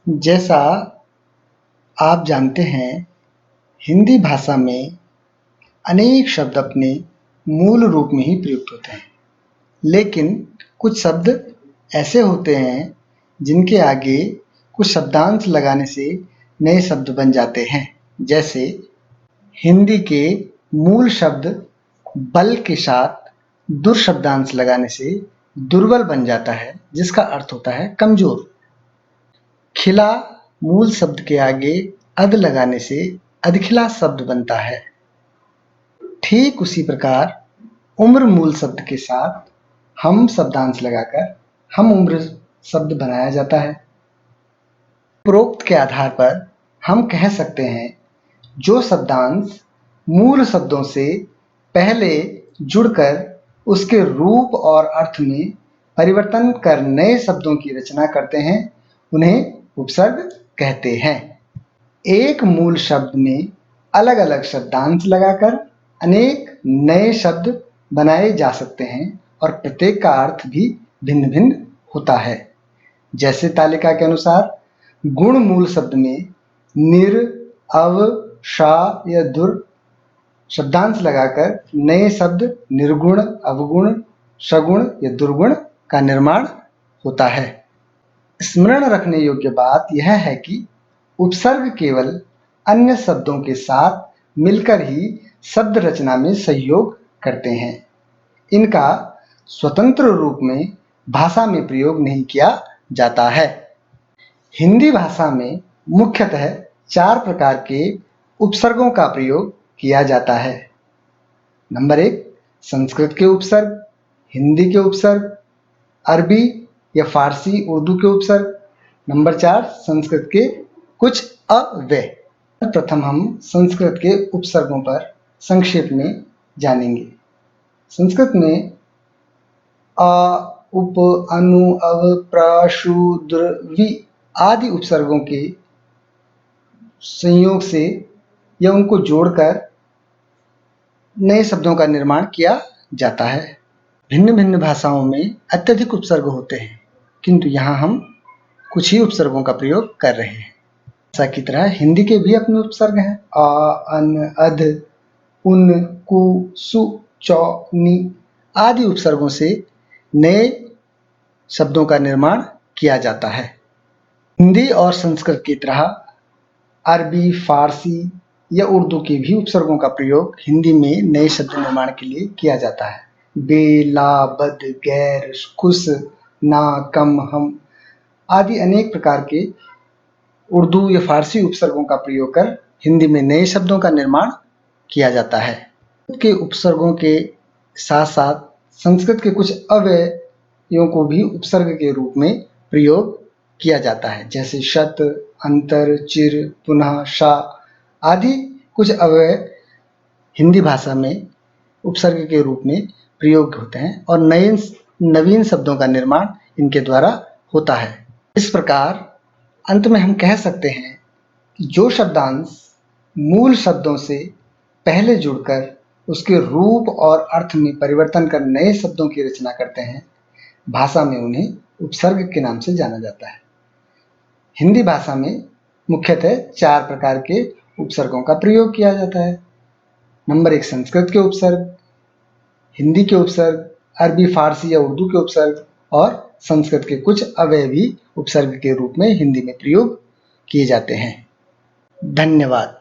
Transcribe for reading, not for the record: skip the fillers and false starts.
जैसा आप जानते हैं, हिंदी भाषा में अनेक शब्द अपने मूल रूप में ही प्रयुक्त होते हैं, लेकिन कुछ शब्द ऐसे होते हैं जिनके आगे कुछ शब्दांश लगाने से नए शब्द बन जाते हैं। जैसे हिंदी के मूल शब्द बल के साथ दुर शब्दांश लगाने से दुर्बल बन जाता है, जिसका अर्थ होता है कमजोर। खिला मूल शब्द के आगे अद लगाने से अधखिला शब्द बनता है। ठीक उसी प्रकार उम्र मूल शब्द के साथ हम शब्दांश लगाकर हम उम्र शब्द बनाया जाता है। उपरोक्त के आधार पर हम कह सकते हैं, जो शब्दांश मूल शब्दों से पहले जुड़कर उसके रूप और अर्थ में परिवर्तन कर नए शब्दों की रचना करते हैं, उन्हें उपसर्ग कहते हैं। एक मूल शब्द में अलग अलग शब्दांश लगाकर अनेक नए शब्द बनाए जा सकते हैं और प्रत्येक का अर्थ भी भिन्न भिन्न होता है। जैसे तालिका के अनुसार गुण मूल शब्द में निर, अव, शा या दुर शब्दांश लगाकर नए शब्द निर्गुण, अवगुण, सगुण या दुर्गुण का निर्माण होता है। स्मरण रखने योग्य बात यह है कि उपसर्ग केवल अन्य शब्दों के साथ मिलकर ही शब्द रचना में सहयोग करते हैं। इनका स्वतंत्र रूप में भाषा में प्रयोग नहीं किया जाता है। हिंदी भाषा में मुख्यतः 4 प्रकार के उपसर्गों का प्रयोग किया जाता है। नंबर 1, संस्कृत के उपसर्ग, हिंदी के उपसर्ग, अरबी या फारसी उर्दू के उपसर्ग। नंबर 4, संस्कृत के कुछ अव्यय। प्रथम हम संस्कृत के उपसर्गों पर संक्षेप में जानेंगे। संस्कृत में अ, उप, अनु, अव, प्र, शु, द्र, वि आदि उपसर्गों के संयोग से या उनको जोड़कर नए शब्दों का निर्माण किया जाता है। भिन्न भिन्न भाषाओं में अत्यधिक उपसर्ग होते हैं, किंतु यहाँ हम कुछ ही उपसर्गों का प्रयोग कर रहे हैं। भाषा की तरह हिंदी के भी अपने उपसर्ग हैं। अ, अन, अध, उन, कु, सु, चौ, नि आदि उपसर्गों से नए शब्दों का निर्माण किया जाता है। हिंदी और संस्कृत की तरह अरबी, फारसी या उर्दू के भी उपसर्गों का प्रयोग हिंदी में नए शब्द निर्माण के लिए किया जाता है। बे, ला, बद, गैर, खुश, ना, कम, हम आदि अनेक प्रकार के उर्दू या फारसी उपसर्गों का प्रयोग कर हिंदी में नए शब्दों का निर्माण किया जाता है। के उपसर्गों के साथ साथ संस्कृत के कुछ अव्ययों को भी उपसर्ग के रूप में प्रयोग किया जाता है। जैसे शत, अंतर, चिर, पुनः, शा आदि कुछ अव्यय हिंदी भाषा में उपसर्ग के रूप में प्रयोग होते हैं और नवीन शब्दों का निर्माण इनके द्वारा होता है। इस प्रकार अंत में हम कह सकते हैं कि जो शब्दांश मूल शब्दों से पहले जुड़कर उसके रूप और अर्थ में परिवर्तन कर नए शब्दों की रचना करते हैं, भाषा में उन्हें उपसर्ग के नाम से जाना जाता है। हिंदी भाषा में मुख्यतः 4 प्रकार के उपसर्गों का प्रयोग किया जाता है। नंबर 1, संस्कृत के उपसर्ग, हिंदी के उपसर्ग, अरबी, फारसी या उर्दू के उपसर्ग और संस्कृत के कुछ अव्यय भी उपसर्ग के रूप में हिंदी में प्रयोग किए जाते हैं। धन्यवाद।